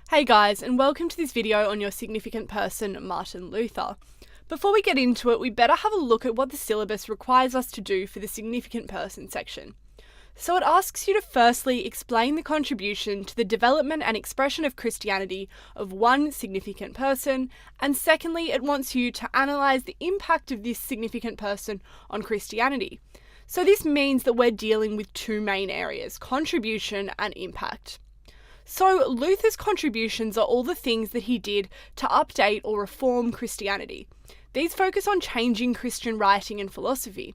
Hey guys, and welcome to this video on your significant person, Martin Luther. Before we get into it, we better have a look at what the syllabus requires us to do for the significant person section. So it asks you to firstly explain the contribution to the development and expression of Christianity of one significant person, and secondly, it wants you to analyse the impact of this significant person on Christianity. So this means that we're dealing with two main areas, contribution and impact. So Luther's contributions are all the things that he did to update or reform Christianity. These focus on changing Christian writing and philosophy.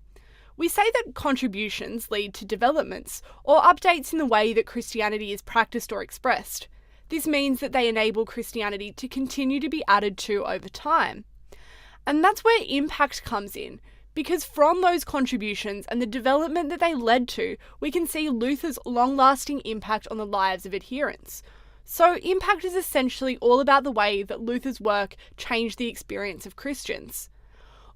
We say that contributions lead to developments or updates in the way that Christianity is practiced or expressed. This means that they enable Christianity to continue to be added to over time. And that's where impact comes in. Because from those contributions and the development that they led to, we can see Luther's long-lasting impact on the lives of adherents. So impact is essentially all about the way that Luther's work changed the experience of Christians.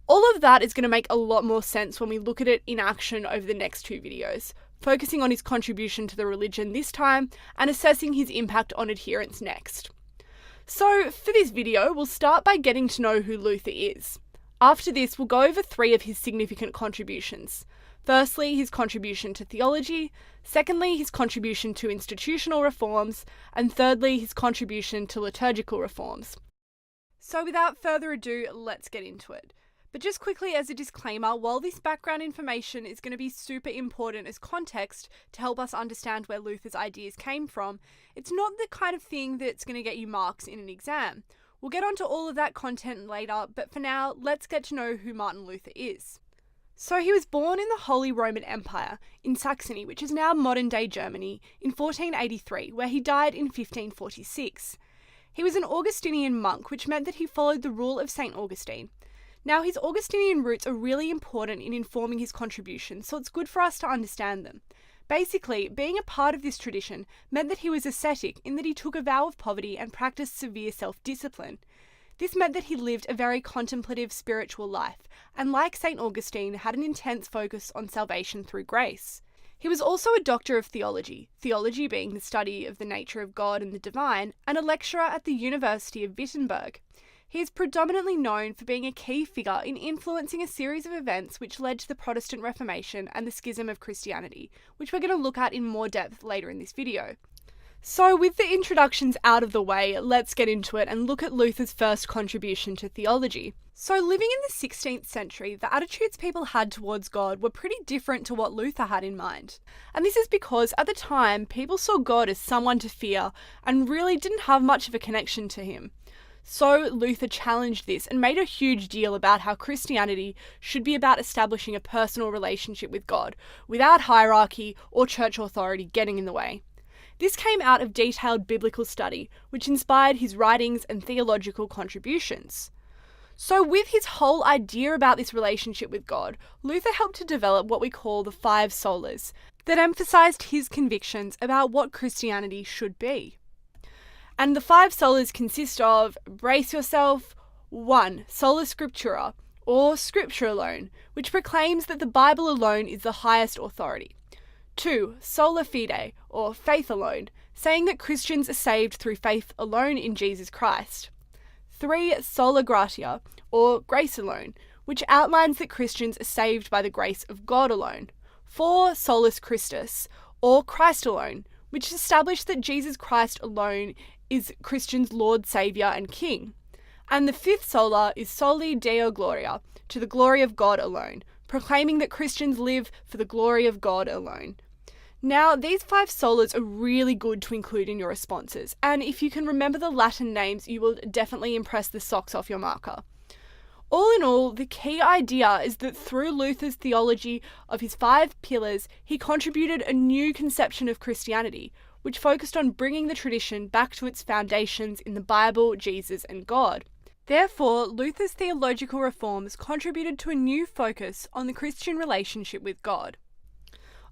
All of that is going to make a lot more sense when we look at it in action over the next two videos, focusing on his contribution to the religion this time and assessing his impact on adherents next. So for this video, we'll start by getting to know who Luther is. After this, we'll go over three of his significant contributions. Firstly, his contribution to theology, secondly, his contribution to institutional reforms, and thirdly, his contribution to liturgical reforms. So without further ado, let's get into it. But just quickly as a disclaimer, while this background information is going to be super important as context to help us understand where Luther's ideas came from, it's not the kind of thing that's going to get you marks in an exam. We'll get onto all of that content later, but for now, let's get to know who Martin Luther is. So he was born in the Holy Roman Empire in Saxony, which is now modern-day Germany, in 1483, where he died in 1546. He was an Augustinian monk, which meant that he followed the rule of St. Augustine. Now, his Augustinian roots are really important in informing his contribution, so it's good for us to understand them. Basically, being a part of this tradition meant that he was ascetic in that he took a vow of poverty and practiced severe self-discipline. This meant that he lived a very contemplative spiritual life, and like St. Augustine, had an intense focus on salvation through grace. He was also a doctor of theology, theology being the study of the nature of God and the divine, and a lecturer at the University of Wittenberg. He is predominantly known for being a key figure in influencing a series of events which led to the Protestant Reformation and the schism of Christianity, which we're going to look at in more depth later in this video. So with the introductions out of the way, let's get into it and look at Luther's first contribution to theology. So living in the 16th century, the attitudes people had towards God were pretty different to what Luther had in mind. And this is because at the time, people saw God as someone to fear and really didn't have much of a connection to him. So Luther challenged this and made a huge deal about how Christianity should be about establishing a personal relationship with God, without hierarchy or church authority getting in the way. This came out of detailed biblical study, which inspired his writings and theological contributions. So with his whole idea about this relationship with God, Luther helped to develop what we call the 5 solas, that emphasized his convictions about what Christianity should be. And the 5 solas consist of, brace yourself, 1. Sola Scriptura, or Scripture alone, which proclaims that the Bible alone is the highest authority. 2. Sola Fide, or faith alone, saying that Christians are saved through faith alone in Jesus Christ. 3. Sola Gratia, or grace alone, which outlines that Christians are saved by the grace of God alone. 4. Solus Christus, or Christ alone, which established that Jesus Christ alone is Christians' Lord, Saviour and King. And the 5th sola is Soli Deo Gloria, to the glory of God alone, proclaiming that Christians live for the glory of God alone. Now, these 5 solas are really good to include in your responses, and if you can remember the Latin names, you will definitely impress the socks off your marker. All in all, the key idea is that through Luther's theology of his 5 pillars, he contributed a new conception of Christianity, which focused on bringing the tradition back to its foundations in the Bible, Jesus, and God. Therefore, Luther's theological reforms contributed to a new focus on the Christian relationship with God.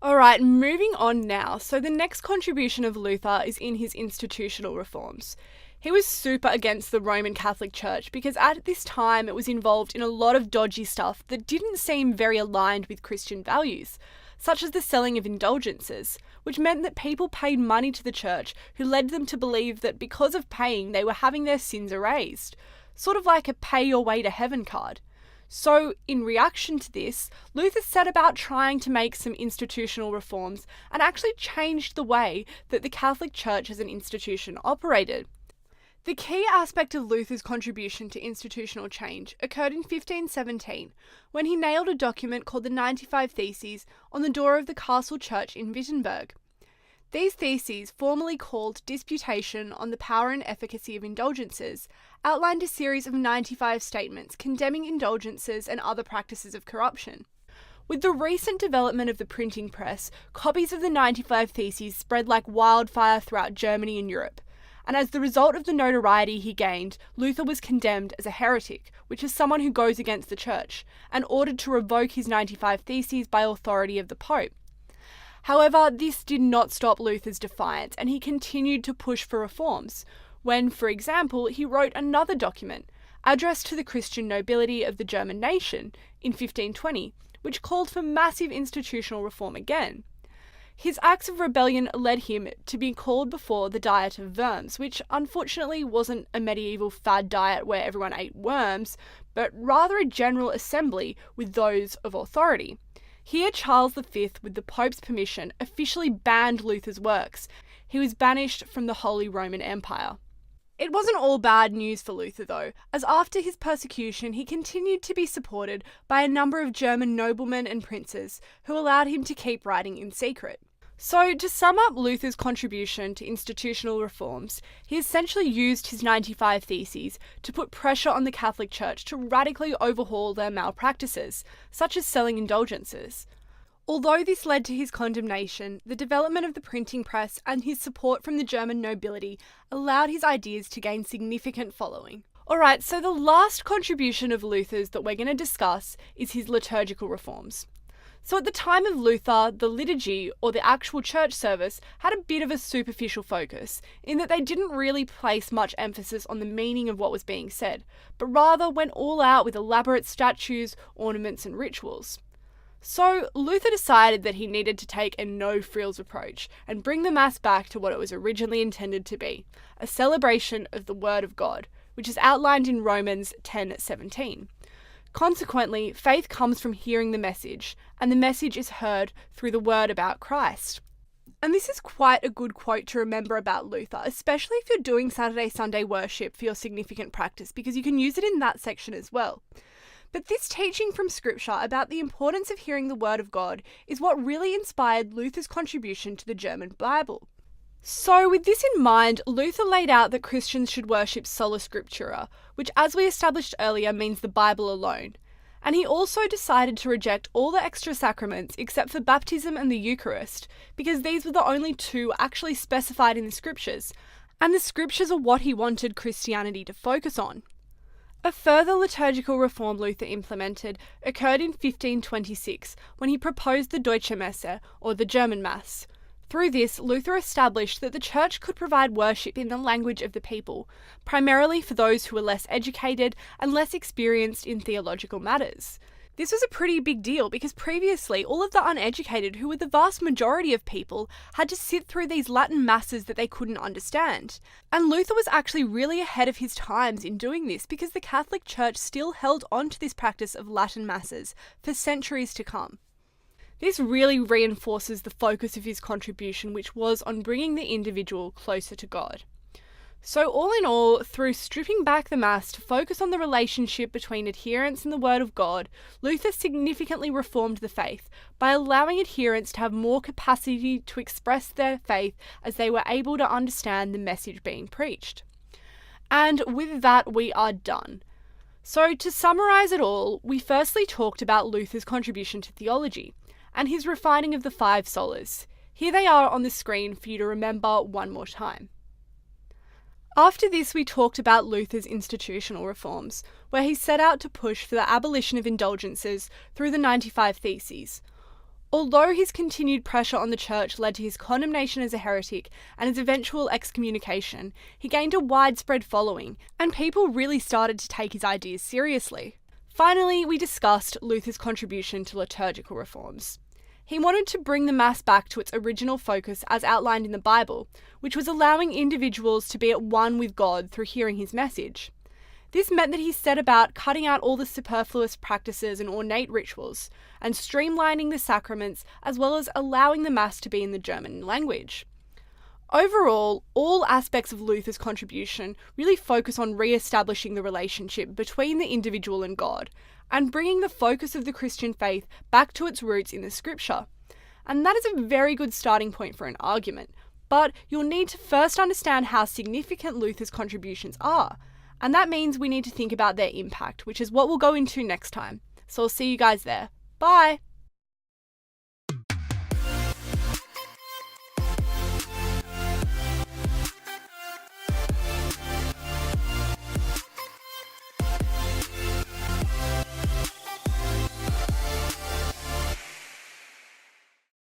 Alright, moving on now. So the next contribution of Luther is in his institutional reforms. He was super against the Roman Catholic Church because at this time it was involved in a lot of dodgy stuff that didn't seem very aligned with Christian values. such as the selling of indulgences, which meant that people paid money to the church who led them to believe that because of paying they were having their sins erased, sort of like a pay your way to heaven card. So, in reaction to this, Luther set about trying to make some institutional reforms and actually changed the way that the Catholic Church as an institution operated. The key aspect of Luther's contribution to institutional change occurred in 1517, when he nailed a document called the 95 Theses on the door of the castle church in Wittenberg. These theses, formerly called Disputation on the Power and Efficacy of Indulgences, outlined a series of 95 statements condemning indulgences and other practices of corruption. With the recent development of the printing press, copies of the 95 Theses spread like wildfire throughout Germany and Europe. And as the result of the notoriety he gained, Luther was condemned as a heretic, which is someone who goes against the church, and ordered to revoke his 95 Theses by authority of the Pope. However, this did not stop Luther's defiance, and he continued to push for reforms, when, for example, he wrote another document, addressed to the Christian nobility of the German nation, in 1520, which called for massive institutional reform again. His acts of rebellion led him to be called before the Diet of Worms, which unfortunately wasn't a medieval fad diet where everyone ate worms, but rather a general assembly with those of authority. Here Charles V, with the Pope's permission, officially banned Luther's works. He was banished from the Holy Roman Empire. It wasn't all bad news for Luther though, as after his persecution he continued to be supported by a number of German noblemen and princes who allowed him to keep writing in secret. So, to sum up Luther's contribution to institutional reforms, he essentially used his 95 Theses to put pressure on the Catholic Church to radically overhaul their malpractices, such as selling indulgences. Although this led to his condemnation, the development of the printing press and his support from the German nobility allowed his ideas to gain significant following. Alright, so the last contribution of Luther's that we're going to discuss is his liturgical reforms. So at the time of Luther, the liturgy, or the actual church service, had a bit of a superficial focus, in that they didn't really place much emphasis on the meaning of what was being said, but rather went all out with elaborate statues, ornaments and rituals. So Luther decided that he needed to take a no-frills approach and bring the Mass back to what it was originally intended to be, a celebration of the Word of God, which is outlined in Romans 10:17. Consequently, faith comes from hearing the message, and the message is heard through the word about Christ. And this is quite a good quote to remember about Luther, especially if you're doing Saturday Sunday worship for your significant practice, because you can use it in that section as well. But this teaching from Scripture about the importance of hearing the word of God is what really inspired Luther's contribution to the German Bible. So with this in mind, Luther laid out that Christians should worship sola scriptura, which as we established earlier means the Bible alone. And he also decided to reject all the extra sacraments except for baptism and the Eucharist, because these were the only two actually specified in the scriptures, and the scriptures are what he wanted Christianity to focus on. A further liturgical reform Luther implemented occurred in 1526, when he proposed the Deutsche Messe, or the German Mass. Through this, Luther established that the Church could provide worship in the language of the people, primarily for those who were less educated and less experienced in theological matters. This was a pretty big deal because previously all of the uneducated, who were the vast majority of people, had to sit through these Latin masses that they couldn't understand. And Luther was actually really ahead of his times in doing this because the Catholic Church still held on to this practice of Latin masses for centuries to come. This really reinforces the focus of his contribution, which was on bringing the individual closer to God. So all in all, through stripping back the Mass to focus on the relationship between adherents and the Word of God, Luther significantly reformed the faith by allowing adherents to have more capacity to express their faith as they were able to understand the message being preached. And with that, we are done. So to summarise it all, we firstly talked about Luther's contribution to theology and his refining of the 5 solas. Here they are on the screen for you to remember one more time. After this, we talked about Luther's institutional reforms, where he set out to push for the abolition of indulgences through the 95 Theses. Although his continued pressure on the Church led to his condemnation as a heretic and his eventual excommunication, he gained a widespread following, and people really started to take his ideas seriously. Finally, we discussed Luther's contribution to liturgical reforms. He wanted to bring the Mass back to its original focus as outlined in the Bible, which was allowing individuals to be at one with God through hearing his message. This meant that he set about cutting out all the superfluous practices and ornate rituals, and streamlining the sacraments, as well as allowing the Mass to be in the German language. Overall, all aspects of Luther's contribution really focus on re-establishing the relationship between the individual and God, and bringing the focus of the Christian faith back to its roots in the Scripture. And that is a very good starting point for an argument, but you'll need to first understand how significant Luther's contributions are, and that means we need to think about their impact, which is what we'll go into next time. So I'll see you guys there. Bye!